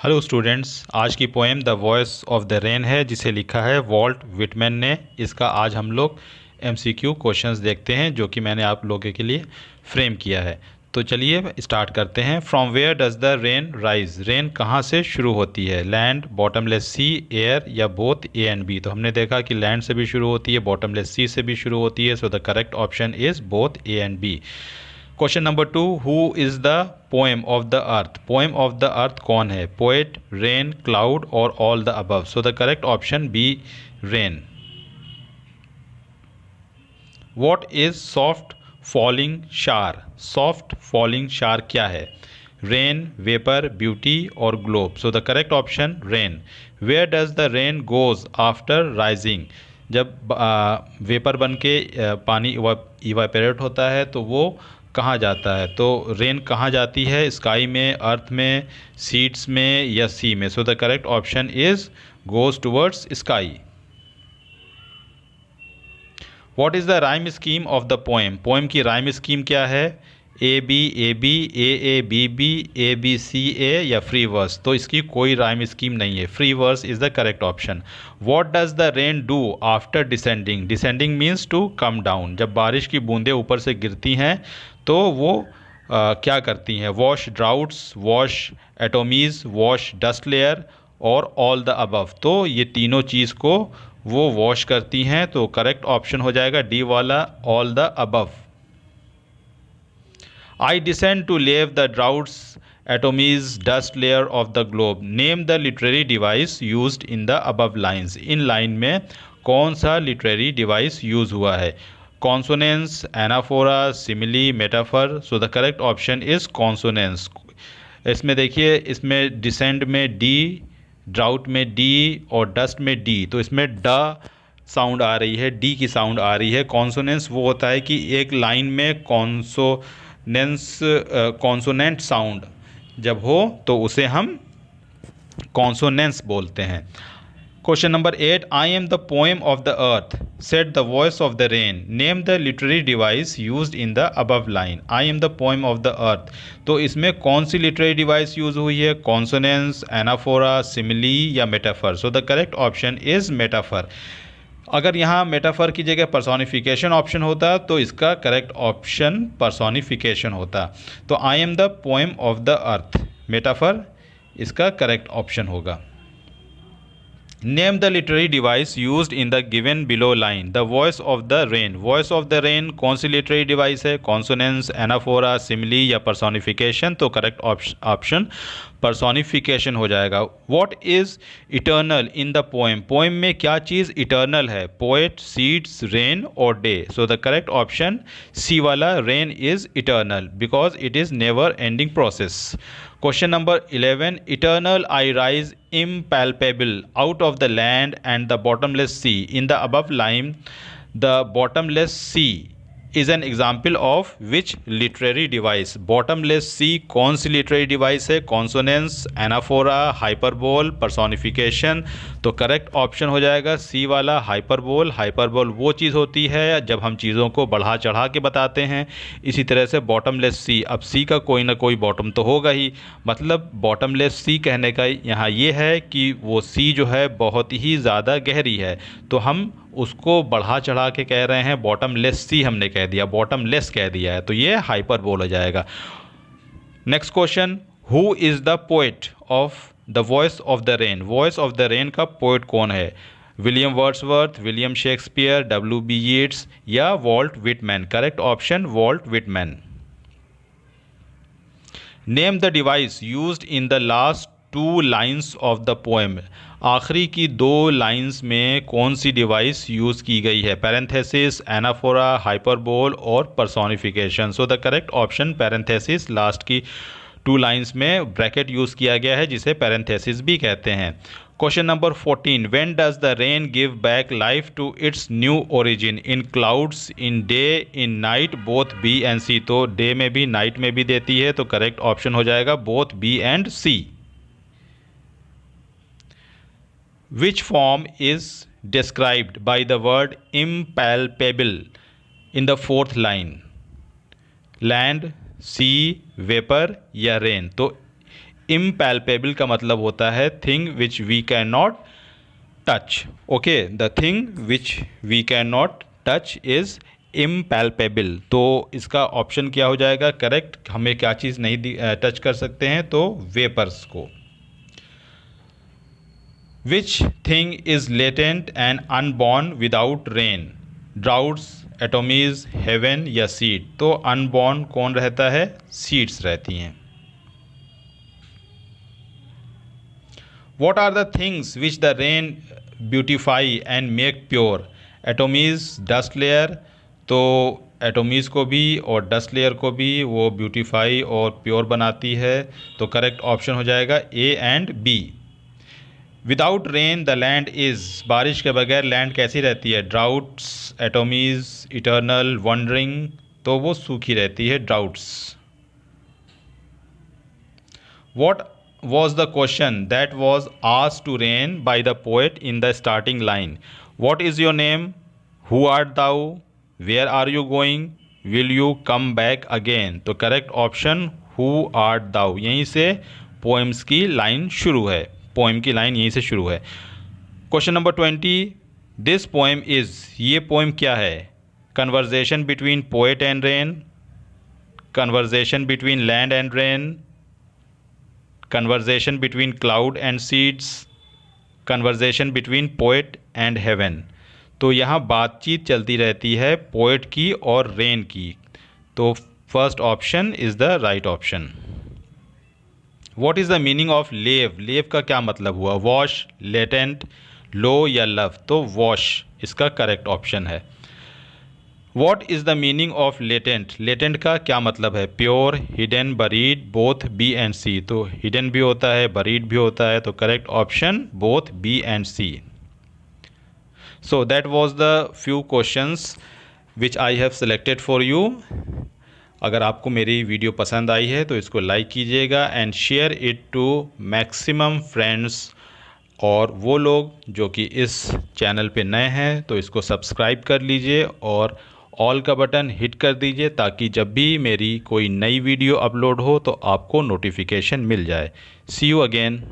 Hello students, आज की poem the voice of the rain है जिसे लिखा है वॉल्ट विटमैन ने। इसका आज हम लोग एमसीक्यू क्वेश्चंस देखते हैं जो कि मैंने आप लोगों के लिए फ्रेम किया है। तो चलिए स्टार्ट करते हैं। From where does the rain rise? Rain कहाँ से शुरू होती है? लैंड, बॉटमलेस सी, एयर या बोथ ए एंड बी? तो हमने देखा कि लैंड से भी शुरू होती है, बॉटमलेस सी से भी शुरू होती है। So the correct option is both A and B. Question number 2, who is the poem of the earth? Poem of the earth कौन है? पोएट, रेन, क्लाउड और all the above? So the correct option B, rain. What is soft falling shower? Soft falling shower क्या है? Rain, vapour, beauty और globe? So the correct option rain. Where does the rain goes after rising? जब vapour बन के पानी evaporate होता है तो वो कहाँ जाता है? तो रेन कहाँ जाती है? स्काई में, अर्थ में, सीड्स में या सी में? So the correct option is goes towards sky. What is the rhyme scheme of the poem? Poem की राइम स्कीम क्या है? A B, A B B, A B C A या free verse? तो इसकी कोई rhyme scheme नहीं है। Free verse is the correct option. What does the rain do after descending? Descending means to come down. जब बारिश की बूंदें ऊपर से गिरती हैं तो वो क्या करती हैं? Wash droughts, wash atomies, wash dust layer और ऑल द अबव? तो ये तीनों चीज़ को वो वॉश करती हैं। तो करेक्ट ऑप्शन हो जाएगा डी वाला, all the above. I descend to lave the droughts atomies dust layer of the globe. Name the literary device used in the above lines? In line में कौन सा लिटरेरी डिवाइस यूज हुआ है? Consonance, anaphora, simile, metaphor? So the correct option is consonance. इसमें देखिए, इसमें descend में D, drought में डी और डस्ट में डी, तो इसमें ड साउंड आ रही है, डी की साउंड आ रही है। कॉन्सोनेंस वो होता है कि एक लाइन में कॉन्सोनेंट साउंड जब हो तो उसे हम कॉन्सोनेंस बोलते हैं। Question number 8, I am the poem of the earth, set the voice of the rain, name the literary device used in the above line. I am the poem of the अर्थ, तो इसमें कौन सी literary device use हुई है? Consonance, anaphora, simile या metaphor? So the correct option is metaphor. अगर यहाँ metaphor की जगह पर्सोनिफिकेशन ऑप्शन होता तो इसका करेक्ट ऑप्शन पर्सोनिफिकेशन होता। तो I am the poem of the earth, metaphor इसका करेक्ट ऑप्शन होगा। Name the literary device used in the given below line. The voice of the rain, voice of the rain कौन सी literary device है? Consonance, anaphora, simile या personification? तो correct option personification हो जाएगा। What is eternal in the poem? Poem में क्या चीज़ eternal है? Poet, seeds, rain और day? So the correct option C वाला, rain is eternal because it is never ending process. Question number 11, eternal I rise impalpable out of the land and the bottomless sea. In the above line, the bottomless sea is an example of which literary device? bottomless sea कौन सी literary device है? consonance, anaphora, hyperbole, personification? तो correct option हो जाएगा सी वाला, hyperbole. Hyperbole वो चीज़ होती है जब हम चीज़ों को बढ़ा चढ़ा के बताते हैं। इसी तरह से बॉटमलेस सी, अब सी का कोई ना कोई बॉटम तो होगा ही, मतलब बॉटमलेस सी कहने का यहाँ ये है कि वो सी जो है बहुत ही ज़्यादा गहरी है, तो हम उसको बढ़ा चढ़ा के कह रहे हैं। बॉटमलेस सी हमने कह दिया, बॉटमलेस कह दिया है, तो ये हाइपरबोल हो जाएगा। Next question, who is the poet of the voice of the rain? Voice of the rain का पोएट कौन है? William Wordsworth, William Shakespeare, W.B. Yeats या Walt Whitman? Correct option Walt Whitman. Name the device used in the last two lines of the poem. आखिरी की दो lines में कौन सी device use की गई है? पैरेंथेसिस, एनाफोरा, हाइपरबोल और personification? So the correct option parenthesis, last की टू लाइन्स में ब्रैकेट यूज़ किया गया है जिसे पैरेंथेसिस भी कहते हैं। Question number 14, when does the rain give back life to its new origin? In clouds, in day, in night, both B and C? तो डे में भी नाइट में भी देती है, तो करेक्ट ऑप्शन हो जाएगा both B and C. Which form is described by the word impalpable in the fourth line? Land, sea, vapour या रेन? तो इम्पैल्पेबल का मतलब होता है thing which we can not touch. Okay, the thing which we can not touch is impalpable. तो इसका option क्या हो जाएगा करेक्ट? हमें क्या चीज़ नहीं टच कर सकते हैं? तो वेपर्स को। Which thing is latent and unborn without rain? Droughts, atomies, heaven या सीड? तो अनबॉर्न कौन रहता है? सीड्स रहती हैं। What are the things which the rain beautify and make pure? Atomies, dust layer. तो एटोमीज को भी और डस्ट लेयर को भी वो ब्यूटीफाई और प्योर बनाती है। तो करेक्ट ऑप्शन हो जाएगा A and B. Without rain the land is, बारिश के बगैर लैंड कैसी रहती है? Droughts, atomies, eternal, wandering? तो वो सूखी रहती है, droughts. What was the question that was asked to rain by the poet in the starting line? What is your name? Who art thou? Where are you going? Will you come back again? तो correct option who art thou। यहीं से poems की line शुरू है, poem की line यहीं से शुरू है। Question number 20, this poem is, ये पोएम क्या है? Conversation between poet and rain, conversation between land and rain, conversation between cloud and seeds, conversation between poet and heaven? तो यहाँ बातचीत चलती रहती है पोएट की और रेन की। तो first option is the right option. What is the meaning of लेव? लेव का क्या मतलब हुआ? वॉश, लेटेंट, लो या लव? तो वॉश इसका करेक्ट ऑप्शन है। What is the meaning of latent? Latent का क्या मतलब है? Pure, hidden, buried, both, B and C? तो हिडन भी होता है, बरीड भी होता है। तो correct option both, B and C. So that was the few questions which I have selected for you. अगर आपको मेरी वीडियो पसंद आई है तो इसको लाइक कीजिएगा and share it to maximum friends. और वो लोग जो कि इस चैनल पे नए हैं तो इसको सब्सक्राइब कर लीजिए और ऑल का बटन हिट कर दीजिए ताकि जब भी मेरी कोई नई वीडियो अपलोड हो तो आपको नोटिफिकेशन मिल जाए। सी यू अगेन।